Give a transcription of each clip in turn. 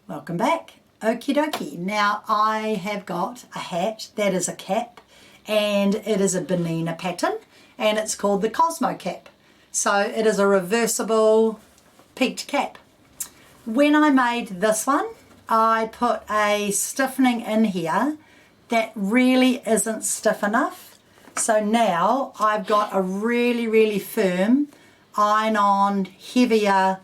Welcome back. Okie dokie. Now I have got a hat that is a cap, and it is a Bernina pattern, and it's called the Cosmo cap. So it is a reversible peaked cap. When I made this one, I put a stiffening in here that really isn't stiff enough. So now I've got a really firm iron-on heavier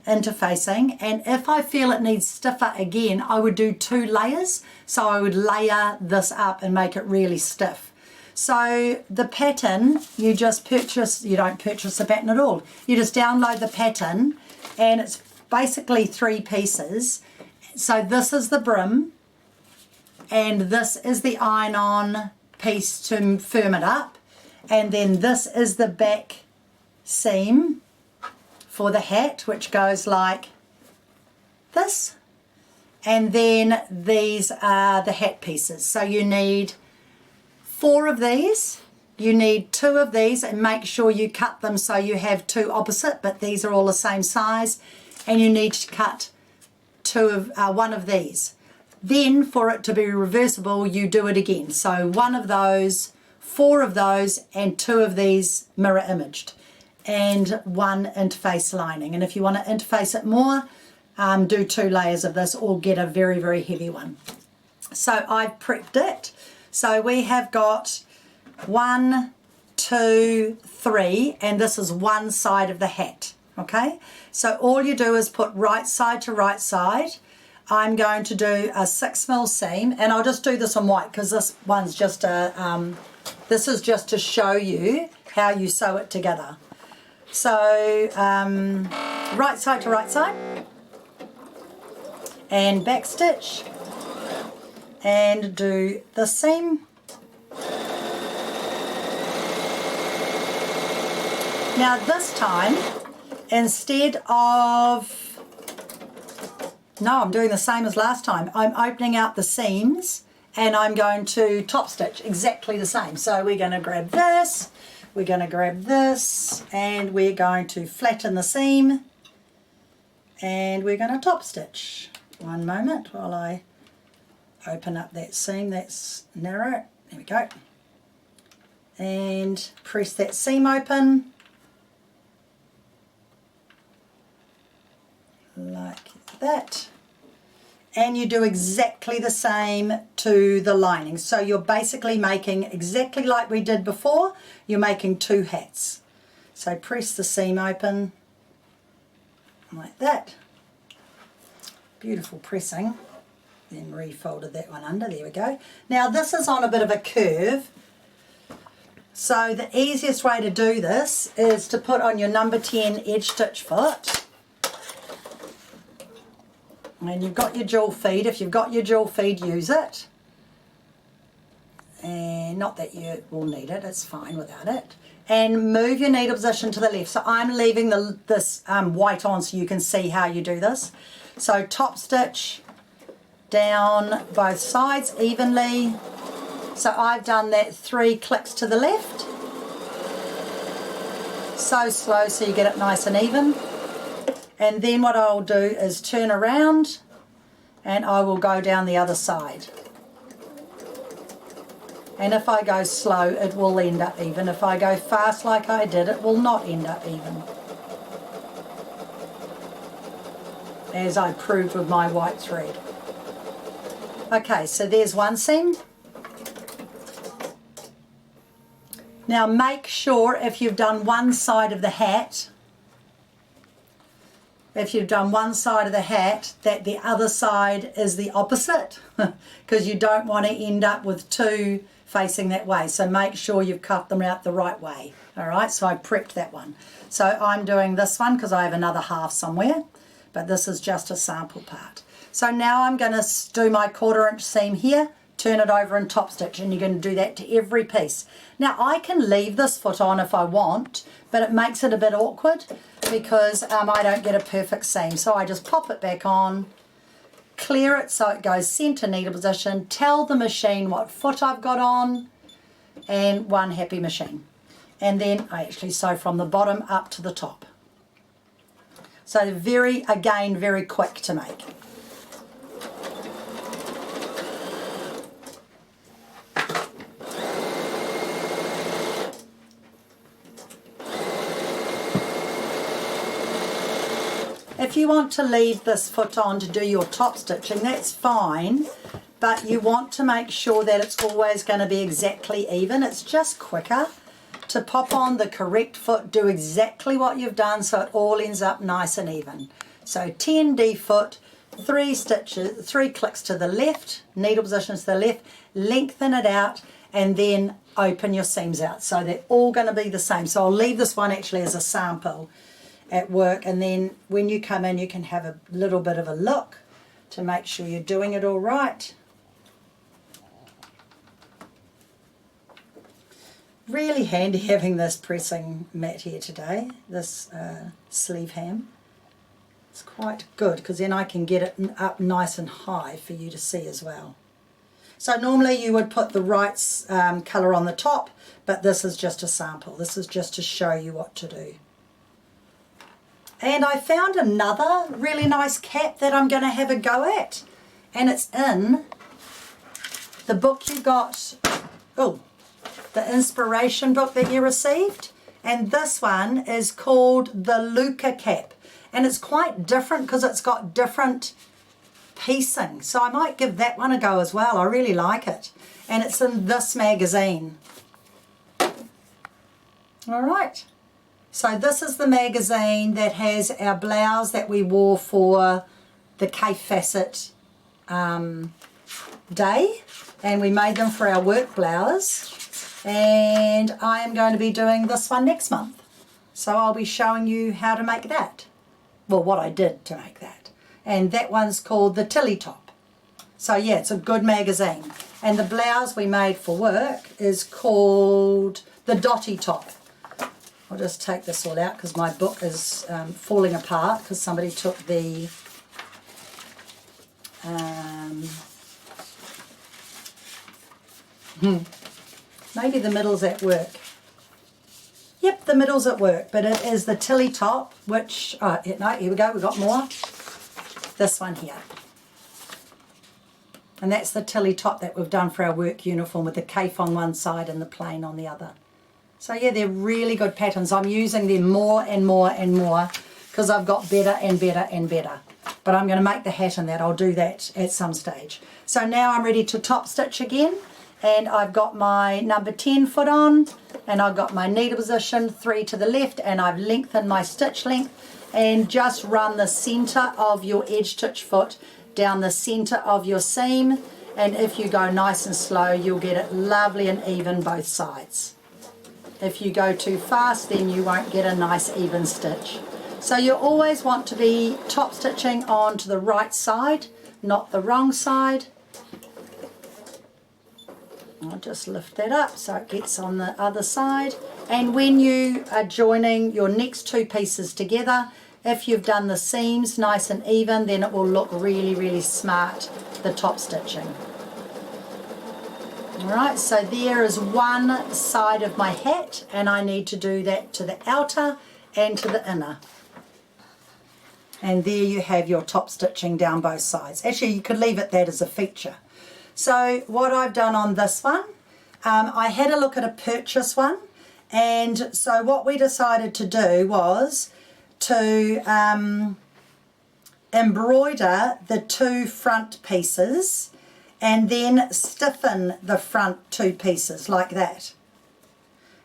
interfacing, and if I feel it needs stiffer again, I would do 2 layers. So I would layer this up and make it really stiff. So the pattern, you just purchase, you don't purchase the pattern at all. You just download the pattern, and it's basically 3 pieces. So this is the brim, and this is the iron-on piece to firm it up, and then this is the back seam for the hat, which goes like this, and then these are the hat pieces. So you need 4 of these, you need 2 of these, and make sure you cut them so you have 2 opposite, but these are all the same size, and you need to cut 1 of these. Then for it to be reversible, you do it again. So 1 of those, 4 of those, and 2 of these mirror imaged, and 1 interface lining. And if you want to interface it more, do 2 layers of this, or get a very heavy one. So I've prepped it. So we have got 1, 2, 3, and this is one side of the hat. Okay, so all you do is put right side to right side. I'm going to do a 6mm seam, and I'll just do this on white because this one's just a this is just to show you how you sew it together. So right side to right side, and back stitch, and do the seam. Now this time, instead of, no, I'm doing the same as last time. I'm opening out the seams, and I'm going to top stitch exactly the same. So we're going to grab this, we're going to grab this, and we're going to flatten the seam, and we're going to top stitch. One moment while I open up that seam that's narrow. There we go. And press that seam open like that, and you do exactly the same to the lining. So you're basically making exactly like we did before. You're making 2 hats. So press the seam open like that. Beautiful pressing. Then refolded that one under. There we go. Now this is on a bit of a curve, so the easiest way to do this is to put on your number 10 edge stitch foot. And you've got your jewel feed. If you've got your jewel feed, use it. And not that you will need it, it's fine without it. And move your needle position to the left. So I'm leaving this white on so you can see how you do this. So top stitch down both sides evenly. So I've done that 3 clicks to the left. So slow so you get it nice and even. And then what I'll do is turn around, and I will go down the other side. And if I go slow, it will end up even. If I go fast like I did, it will not end up even, as I proved with my white thread. Okay, so there's one seam. Now make sure if you've done one side of the hat, that the other side is the opposite, because you don't want to end up with 2 facing that way. So make sure you've cut them out the right way. All right, so I prepped that one. So I'm doing this one because I have another half somewhere, but this is just a sample part. So now I'm going to do my 1/4 inch seam here, turn it over and top stitch, and you're going to do that to every piece. Now I can leave this foot on if I want, but it makes it a bit awkward because I don't get a perfect seam. So I just pop it back on, clear it so it goes center needle position, tell the machine what foot I've got on, and one happy machine. And then I actually sew from the bottom up to the top. So again, very quick to make. if you want to leave this foot on to do your top stitching, that's fine, but you want to make sure that it's always going to be exactly even. It's just quicker to pop on the correct foot, do exactly what you've done so it all ends up nice and even. So 10D foot, 3 stitches, 3 clicks to the left, needle positions to the left, lengthen it out, and then open your seams out. So they're all going to be the same. So I'll leave this one actually as a sample at work, and then when you come in you can have a little bit of a look to make sure you're doing it all right. Really handy having this pressing mat here today, this sleeve ham. It's quite good because then I can get it up nice and high for you to see as well. So normally you would put the right colour on the top, but this is just a sample. This is just to show you what to do. And I found another really nice cap that I'm going to have a go at, and it's in the book you got, the inspiration book that you received, and this one is called the Luca cap, and it's quite different because it's got different piecing, so I might give that one a go as well. I really like it, and it's in this magazine. All right, so this is the magazine that has our blouse that we wore for the Cape Facet day, and we made them for our work blouse, and I am going to be doing this one next month, so I'll be showing you how to make that, well, what I did to make that. And that one's called the Tilly Top. So yeah, it's a good magazine. And the blouse we made for work is called the Dotty Top. I'll just take this all out because my book is falling apart because somebody took the maybe the middle's at work. Yep, the middle's at work, but it is the Tilly Top, which, no, here we go, we've got more. This one here. And that's the Tilly Top that we've done for our work uniform with the cape on one side and the plain on the other. So yeah, they're really good patterns. I'm using them more and more and more because I've got better and better and better. But I'm going to make the hat in that. I'll do that at some stage. So now I'm ready to top stitch again. And I've got my number 10 foot on, and I've got my needle position 3 to the left, and I've lengthened my stitch length, and just run the center of your edge stitch foot down the center of your seam, and if you go nice and slow you'll get it lovely and even both sides. If you go too fast then you won't get a nice even stitch. So you always want to be top stitching on to the right side, not the wrong side. I'll just lift that up so it gets on the other side. And when you are joining your next 2 pieces together, if you've done the seams nice and even, then it will look really, really smart, the top stitching. Alright, so there is one side of my hat, and I need to do that to the outer and to the inner. And there you have your top stitching down both sides. Actually, you could leave it that as a feature. So what I've done on this one, I had a look at a purchase one, and so what we decided to do was to embroider the 2 front pieces and then stiffen the front 2 pieces like that.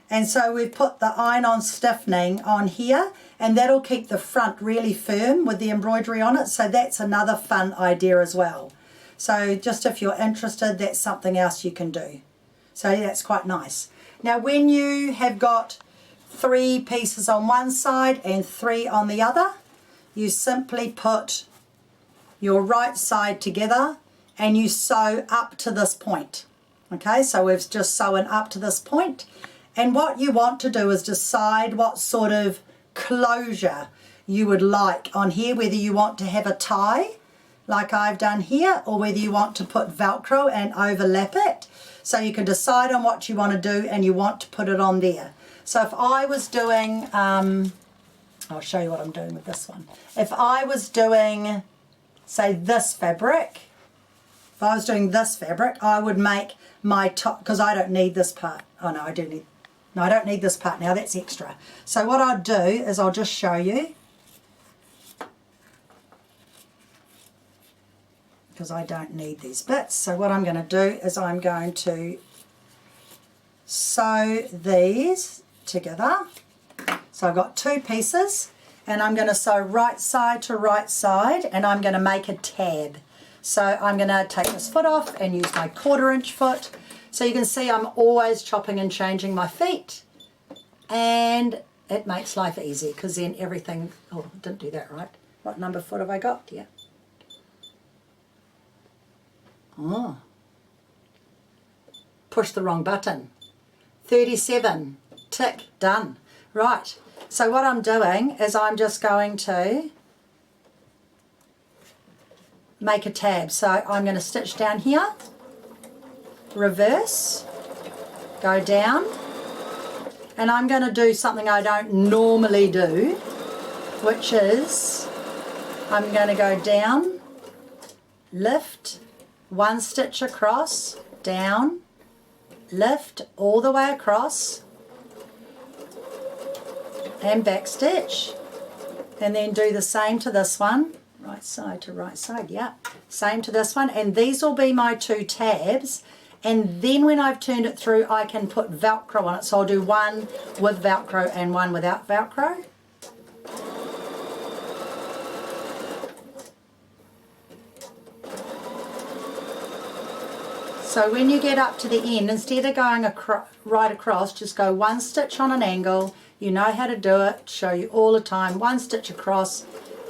And so we've put the iron-on stiffening on here, and that'll keep the front really firm with the embroidery on it, so that's another fun idea as well. So just if you're interested, that's something else you can do. So that's quite nice. Now when you have got 3 pieces on one side and 3 on the other, you simply put your right side together and you sew up to this point. Okay, so we've just sewn up to this point, and what you want to do is decide what sort of closure you would like on here, whether you want to have a tie like I've done here, or whether you want to put Velcro and overlap it. So you can decide on what you want to do and you want to put it on there. So if I was doing, I'll show you what I'm doing with this one. If I was doing, say, this fabric, if I was doing this fabric, I would make my top, because I don't need this part. Oh no, I do need, no, I don't need this part now, that's extra. So what I'll do is I'll just show you. because I don't need these bits. So what I'm going to do is I'm going to sew these together. So I've got 2 pieces, and I'm going to sew right side to right side, and I'm going to make a tab. So I'm going to take this foot off and use my 1/4 inch foot. So you can see I'm always chopping and changing my feet, and it makes life easy because then everything, oh, I didn't do that right. What number foot have I got? Yeah. Oh, push the wrong button. 37, tick, done. Right, so what I'm doing is I'm just going to make a tab. So I'm going to stitch down here, reverse, go down, and I'm going to do something I don't normally do, which is I'm going to go down, lift, 1 stitch across, down, lift all the way across, and back stitch, and then do the same to this one, right side to right side, yeah, same to this one, and these will be my 2 tabs, and then when I've turned it through I can put Velcro on it, so I'll do one with Velcro and one without Velcro. So when you get up to the end, instead of going right across, just go 1 stitch on an angle. You know how to do it, show you all the time. 1 stitch across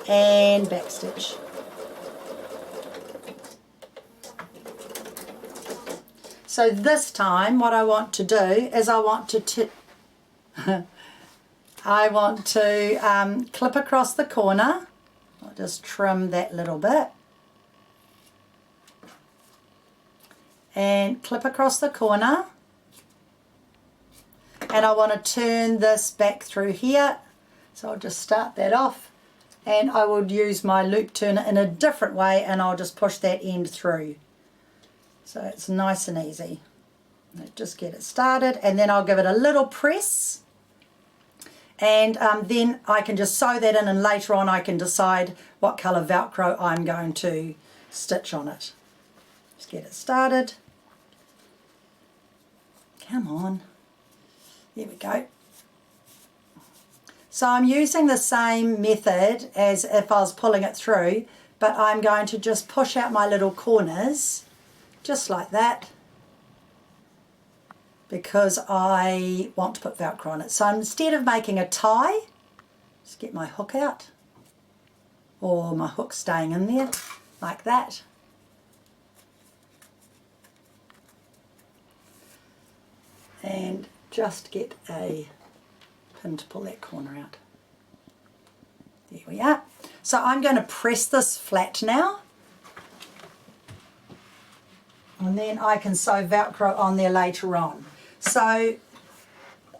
and back stitch. So this time what I want to do is I want to clip across the corner. I'll just trim that little bit. And clip across the corner, and I want to turn this back through here, so I'll just start that off, and I would use my loop turner in a different way, and I'll just push that end through, so it's nice and easy. Just get it started, and then I'll give it a little press, and then I can just sew that in, and later on I can decide what colour Velcro I'm going to stitch on it. Just get it started. Come on. There we go. So I'm using the same method as if I was pulling it through, but I'm going to just push out my little corners, just like that, because I want to put Velcro on it. So instead of making a tie, just get my hook out, or my hook staying in there, like that. And just get a pin to pull that corner out. There we are. So I'm going to press this flat now, and then I can sew Velcro on there later on. So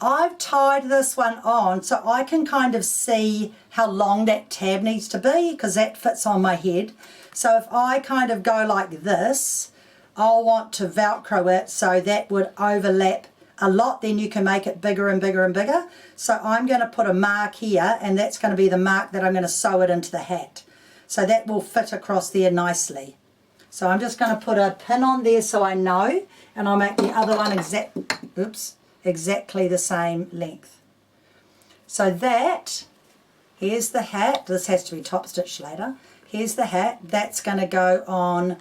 I've tied this one on so I can kind of see how long that tab needs to be, because that fits on my head. So if I kind of go like this, I'll want to Velcro it so that would overlap a lot, then you can make it bigger and bigger and bigger. So I'm going to put a mark here, and that's going to be the mark that I'm going to sew it into the hat. So that will fit across there nicely. So I'm just going to put a pin on there so I know, and I'll make the other one exactly the same length. So that, here's the hat. This has to be top stitched later. Here's the hat. That's going to go on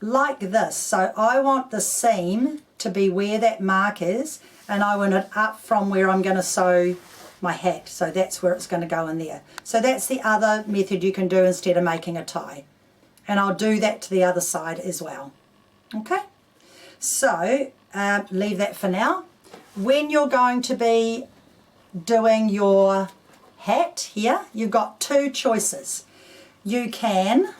like this. So I want the seam to be where that mark is, and I want it up from where I'm going to sew my hat, so that's where it's going to go in there. So that's the other method you can do instead of making a tie, and I'll do that to the other side as well. Okay, so leave that for now. When you're going to be doing your hat here, you've got 2 choices. You can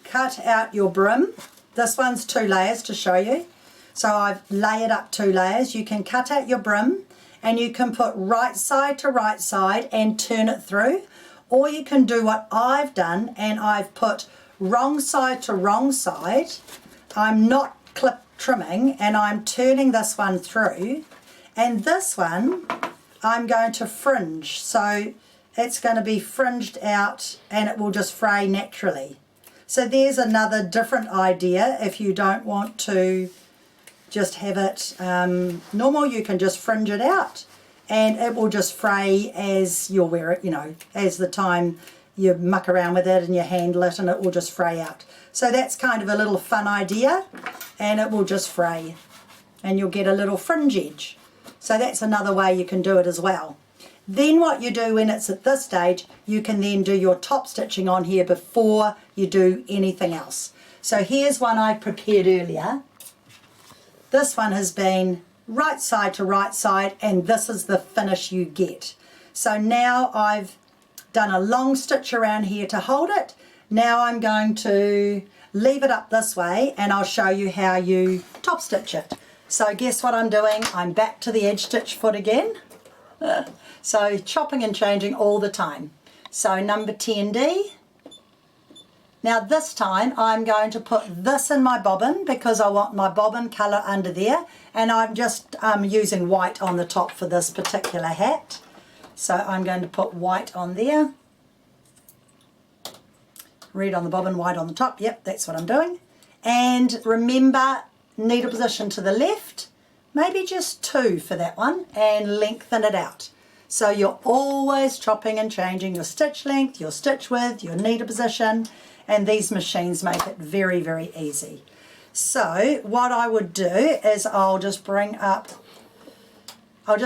cut out your brim. This one's 2 layers to show you. So I've layered up 2 layers. You can cut out your brim, and you can put right side to right side and turn it through. Or you can do what I've done, and I've put wrong side to wrong side. I'm not clip trimming, and I'm turning this one through. And this one I'm going to fringe. So it's going to be fringed out and it will just fray naturally. So there's another different idea. If you don't want to just have it normal, you can just fringe it out and it will just fray as you'll wear it, you know, as the time you muck around with it and you handle it, and it will just fray out. So that's kind of a little fun idea, and it will just fray and you'll get a little fringe edge. So that's another way you can do it as well. Then what you do when it's at this stage, you can then do your top stitching on here before you do anything else. So here's one I prepared earlier. This one has been right side to right side, and this is the finish you get. So now I've done a long stitch around here to hold it. Now I'm going to leave it up this way and I'll show you how you top stitch it. So guess what I'm doing? I'm back to the edge stitch foot again. So chopping and changing all the time. So number 10D. Now this time I'm going to put this in my bobbin because I want my bobbin colour under there, and I'm just using white on the top for this particular hat. So I'm going to put white on there. Red on the bobbin, white on the top. Yep, that's what I'm doing. And remember, needle position to the left, maybe just 2 for that one, and lengthen it out. So you're always chopping and changing your stitch length, your stitch width, your needle position, and these machines make it very, very easy. So what I would do is I'll just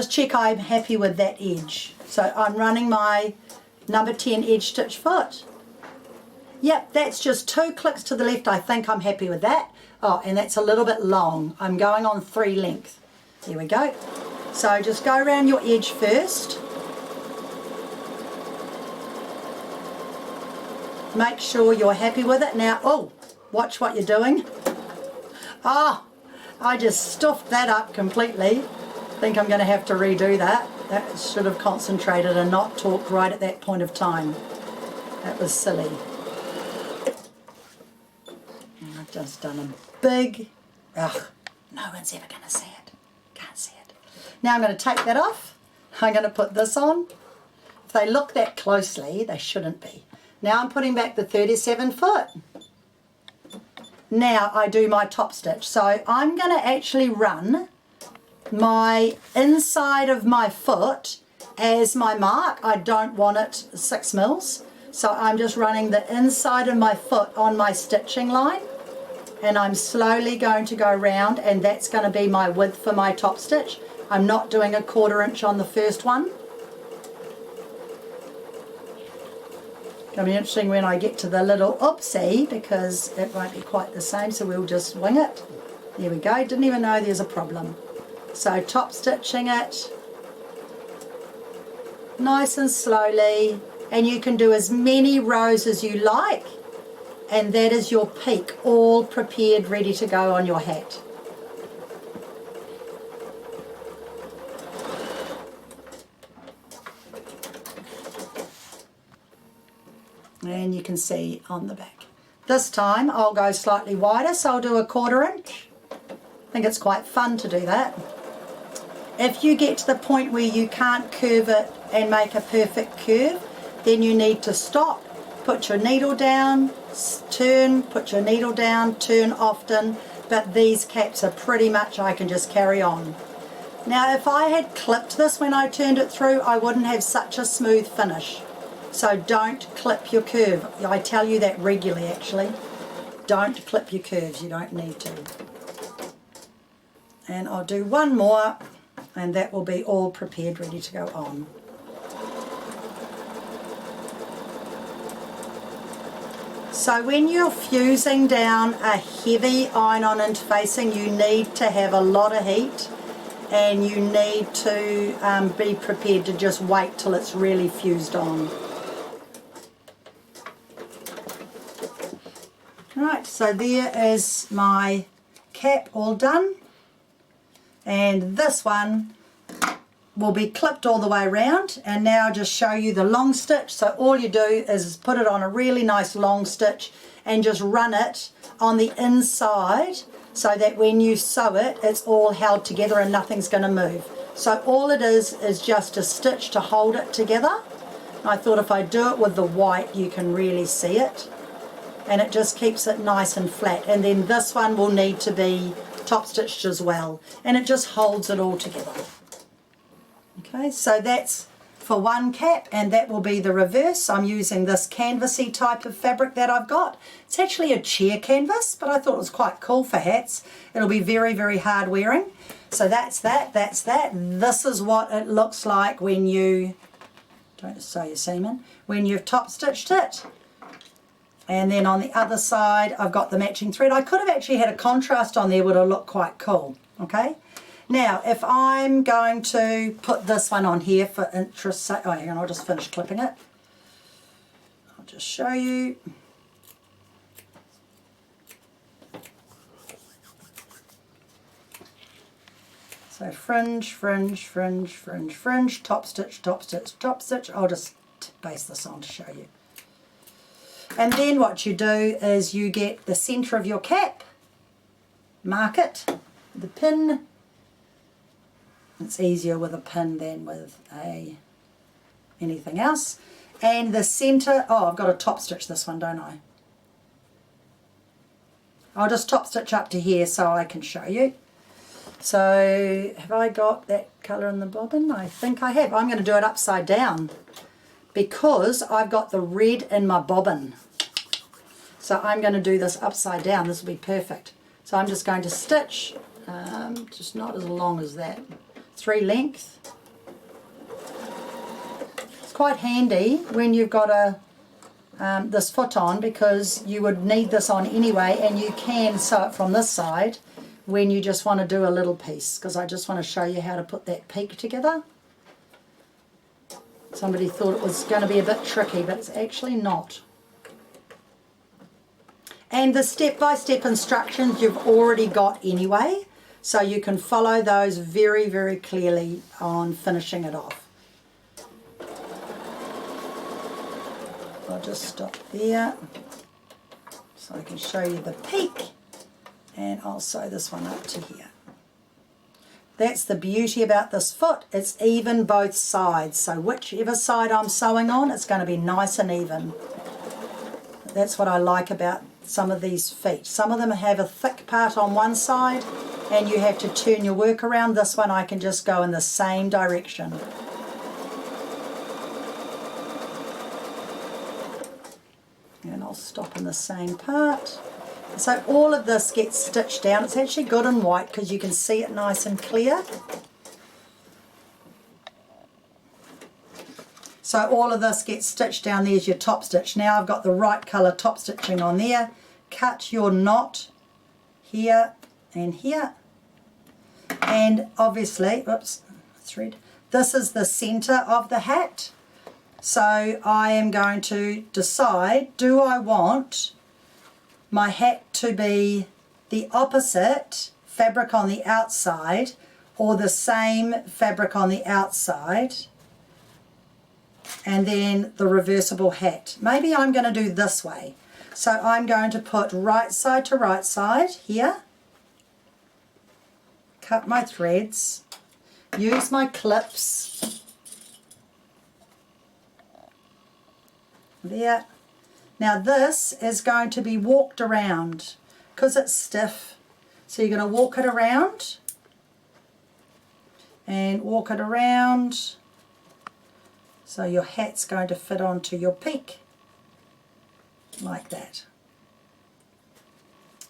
check I'm happy with that edge. So I'm running my number 10 edge stitch foot. Yep, that's just 2 clicks to the left. I think I'm happy with that. Oh, and that's a little bit long. I'm going on 3 length. There we go. So just go around your edge first. Make sure you're happy with it. Now, oh, watch what you're doing. Oh, I just stuffed that up completely. I think I'm going to have to redo that. That should have concentrated and not talked right at that point of time. That was silly. And I've just done a big, ugh, no one's ever going to see it. Can't see it. Now I'm going to take that off. I'm going to put this on. If they look that closely, they shouldn't be. Now I'm putting back the 37 foot. Now I do my top stitch. So I'm going to actually run my inside of my foot as my mark. I don't want it 6 mils. So I'm just running the inside of my foot on my stitching line. And I'm slowly going to go around, and that's going to be my width for my top stitch. I'm not doing a 1/4 inch on the first one. It's going to be interesting when I get to the little oopsie, because it won't be quite the same, so we'll just wing it. There we go, didn't even know there's a problem. So top stitching it nice and slowly, and you can do as many rows as you like, and that is your peak, all prepared, ready to go on your hat. And you can see on the back. This time I'll go slightly wider, so I'll do a 1/4 inch. I think it's quite fun to do that. If you get to the point where you can't curve it and make a perfect curve, then you need to stop, put your needle down, turn, put your needle down, turn often, but these caps are pretty much, I can just carry on. Now if I had clipped this when I turned it through, I wouldn't have such a smooth finish. So don't clip your curve. I tell you that regularly actually. Don't clip your curves, you don't need to. And I'll do one more, and that will be all prepared, ready to go on. So when you're fusing down a heavy iron-on interfacing, you need to have a lot of heat, and you need to be prepared to just wait till it's really fused on. Right, so there is my cap all done, and this one will be clipped all the way around. And now I'll just show you the long stitch. So all you do is put it on a really nice long stitch and just run it on the inside so that when you sew it, it's all held together and nothing's going to move. So all it is just a stitch to hold it together. I thought if I do it with the white, you can really see it. And it just keeps it nice and flat. And then this one will need to be top stitched as well. And it just holds it all together. Okay, so that's for one cap, and that will be the reverse. I'm using this canvasy type of fabric that I've got. It's actually a cheer canvas, but I thought it was quite cool for hats. It'll be very, very hard wearing. So that's that, that's that. This is what it looks like when you, don't sew your seam, when you've top stitched it. And then on the other side, I've got the matching thread. I could have actually had a contrast on there, would have looked quite cool, okay? Now, if I'm going to put this one on here for interest, oh, hang on, I'll just finish clipping it. I'll just show you. So fringe, fringe, fringe, fringe, fringe, top stitch, top stitch, top stitch. I'll just baste this on to show you. And then what you do is you get the centre of your cap, mark it, the pin. It's easier with a pin than with anything else. And the centre, oh, I've got to top stitch this one, don't I? I'll just top stitch up to here so I can show you. So have I got that colour in the bobbin? I think I have. I'm going to do it upside down because I've got the red in my bobbin. So I'm going to do this upside down. This will be perfect. So I'm just going to stitch, just not as long as that. 3 length. It's quite handy when you've got this foot on, because you would need this on anyway, and you can sew it from this side when you just want to do a little piece, because I just want to show you how to put that peak together. Somebody thought it was going to be a bit tricky, but it's actually not. And the step-by-step instructions you've already got anyway, so you can follow those very, very clearly on finishing it off. I'll just stop there so I can show you the peak, and I'll sew this one up to here. That's the beauty about this foot. It's even both sides, so whichever side I'm sewing on, it's going to be nice and even. That's what I like about some of these feet. Some of them have a thick part on one side and you have to turn your work around. This one I can just go in the same direction. And I'll stop in the same part. So all of this gets stitched down. It's actually good in white because you can see it nice and clear. So all of this gets stitched down. There's your top stitch. Now I've got the right colour top stitching on there. Cut your knot here and here. And obviously, whoops, thread. This is the centre of the hat. So I am going to decide, do I want my hat to be the opposite fabric on the outside or the same fabric on the outside and then the reversible hat? Maybe I'm going to do this way. So I'm going to put right side to right side here, cut my threads, use my clips there. Now this is going to be walked around because it's stiff. So you're going to walk it around and walk it around. So your hat's going to fit onto your peak like that.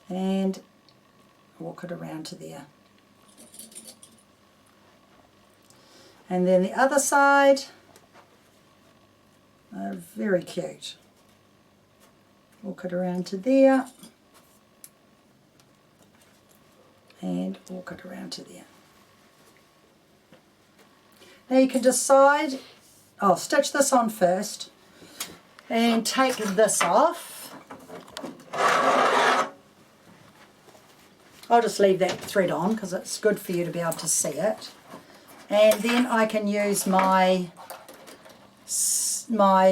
And walk it around to there. And then the other side, very cute. Walk it around to there. And walk it around to there. Now you can decide, I'll stitch this on first and take this off. I'll just leave that thread on because it's good for you to be able to see it. And then I can use my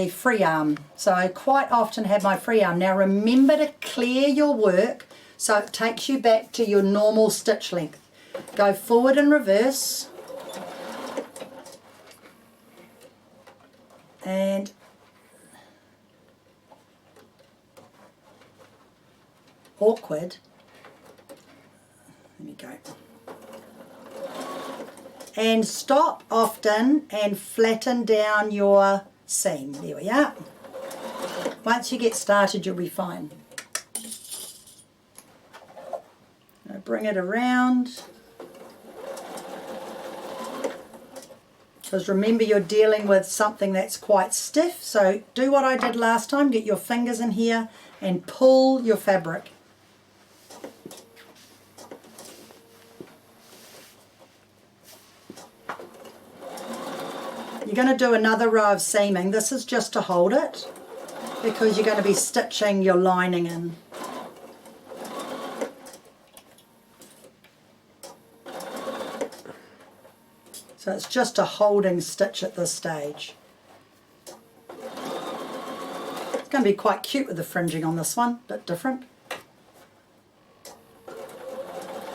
free arm. So I quite often have my free arm. Now remember to clear your work so it takes you back to your normal stitch length. Go forward and reverse. and awkward. Let me go. And stop often and flatten down your seam. There we are. Once you get started, you'll be fine. Now bring it around. Because remember, you're dealing with something that's quite stiff, so do what I did last time, get your fingers in here and pull your fabric. You're going to do another row of seaming. This is just to hold it, because you're going to be stitching your lining in. So it's just a holding stitch at this stage. It's going to be quite cute with the fringing on this one, a bit different.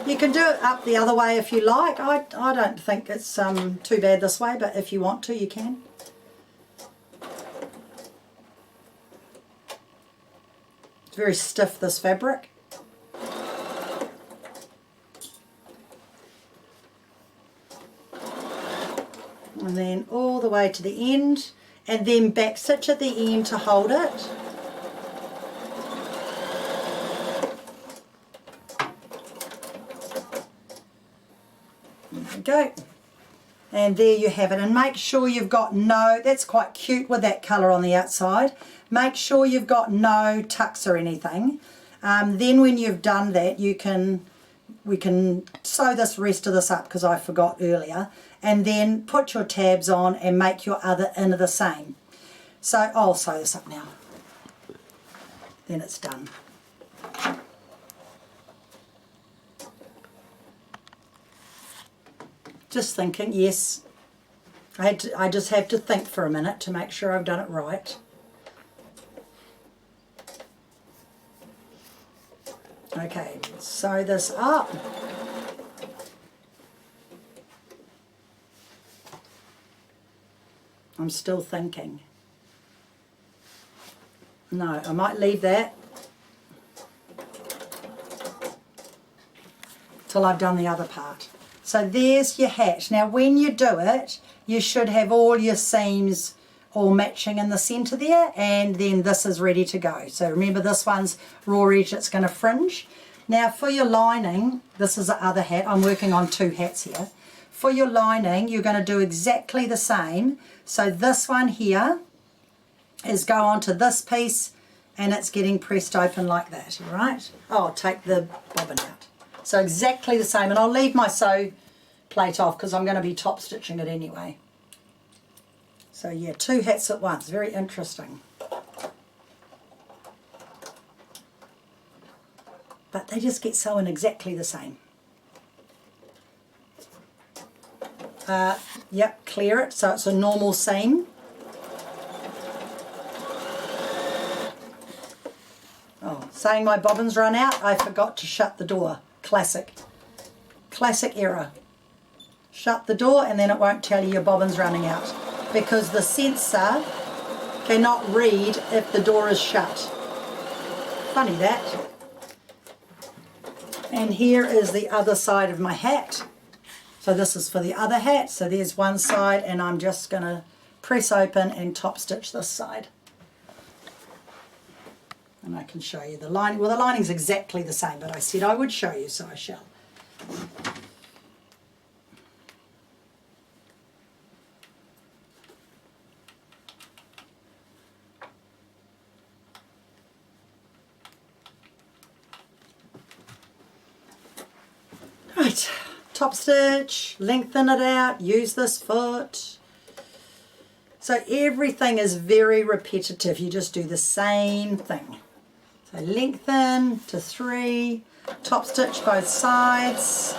You can do it up the other way if you like. I don't think it's too bad this way, but if you want to, you can. It's very stiff, this fabric. And then all the way to the end, and then back stitch at the end to hold it. There we go. And there you have it. And make sure you've got no, that's quite cute with that colour on the outside. Make sure you've got no tucks or anything. Then when you've done that, we can sew this rest of this up, because I forgot earlier, and then put your tabs on and make your other inner the same. So I'll sew this up now. Then it's done. Just thinking, yes, I just have to think for a minute to make sure I've done it right. Okay, sew this up. I'm still thinking. No, I might leave that till I've done the other part. So there's your hat. Now when you do it, you should have all your seams all matching in the centre there, and then this is ready to go. So remember, this one's raw edge, it's going to fringe. Now for your lining, this is the other hat. I'm working on two hats here. For your lining, you're going to do exactly the same. So this one here is go onto this piece, and it's getting pressed open like that, right? Oh, I'll take the bobbin out. So exactly the same, and I'll leave my sew plate off because I'm going to be top stitching it anyway. So yeah, two hats at once, very interesting. But they just get sewn exactly the same. Yep, clear it so it's a normal seam. Oh, saying my bobbins run out, I forgot to shut the door. Classic error. Shut the door and then it won't tell you your bobbin's running out, because the sensor cannot read if the door is shut. Funny that. And here is the other side of my hat. So this is for the other hat. So there's one side, and I'm just going to press open and top stitch this side. And I can show you the lining. Well, the lining's exactly the same, but I said I would show you, so I shall. Right, top stitch, lengthen it out, use this foot. So everything is very repetitive. You just do the same thing. So lengthen to 3, top stitch both sides.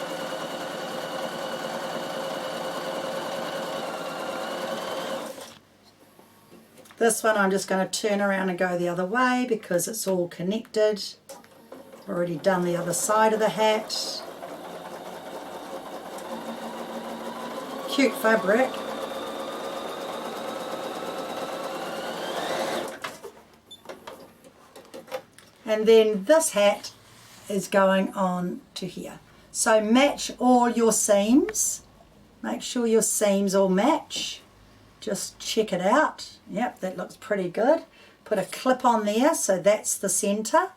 This one I'm just going to turn around and go the other way because it's all connected. Already done the other side of the hat. Cute fabric. And then this hat is going on to here. So match all your seams. Make sure your seams all match. Just check it out. Yep, that looks pretty good. Put a clip on there, so that's the center.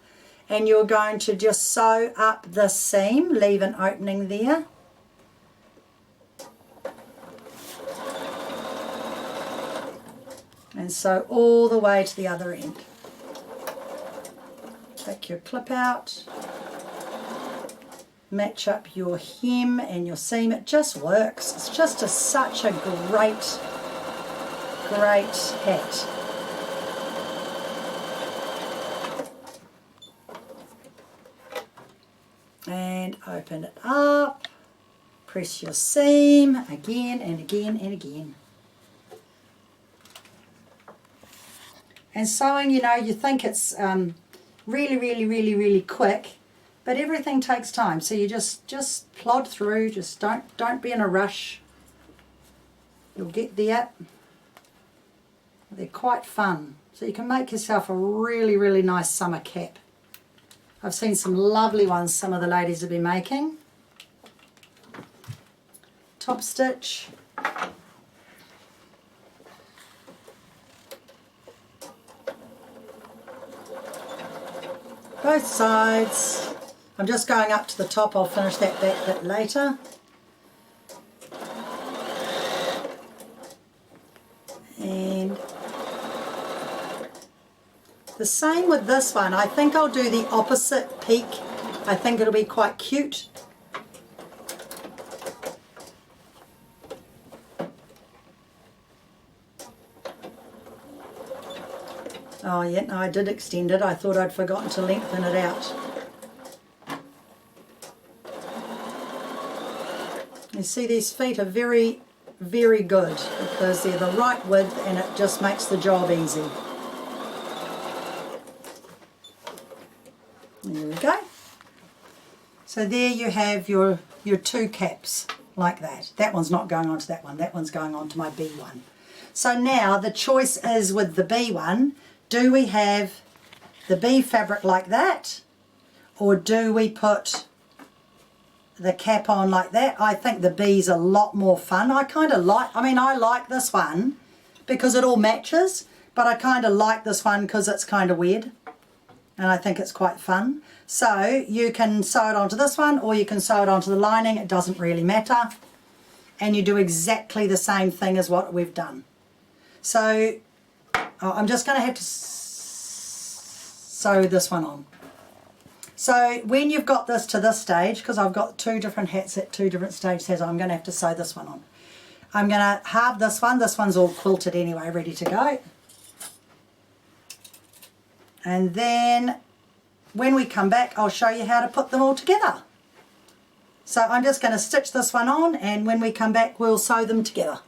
And you're going to just sew up the seam, leave an opening there. And sew all the way to the other end. Take your clip out. Match up your hem and your seam. It just works. It's just such a great hat. And open it up. Press your seam again and again and again. And sewing, you know, you think it's really quick, but everything takes time. So you just plod through. Just don't be in a rush. You'll get there. They're quite fun. So you can make yourself a really nice summer cap. I've seen some lovely ones some of the ladies have been making. Top stitch. Both sides. I'm just going up to the top. I'll finish that back bit later. And the same with this one. I think I'll do the opposite peak. I think it'll be quite cute. Oh yeah, no, I did extend it. I thought I'd forgotten to lengthen it out. You see, these feet are very good because they're the right width and it just makes the job easy. There we go. So there you have your two caps like that. That one's not going on to that one. That one's going on to my B one. So now the choice is with the B one. Do we have the B fabric like that, or do we put the cap on like that? I think the B's a lot more fun. I like this one because it all matches, but I kind of like this one because it's kind of weird and I think it's quite fun. So you can sew it onto this one or you can sew it onto the lining. It doesn't really matter. And you do exactly the same thing as what we've done. So I'm just going to have to sew this one on. So when you've got this to this stage, because I've got two different hats at two different stages, I'm going to have to sew this one on. I'm going to halve this one. This one's all quilted anyway, ready to go. And then when we come back, I'll show you how to put them all together. So I'm just going to stitch this one on, and when we come back, we'll sew them together.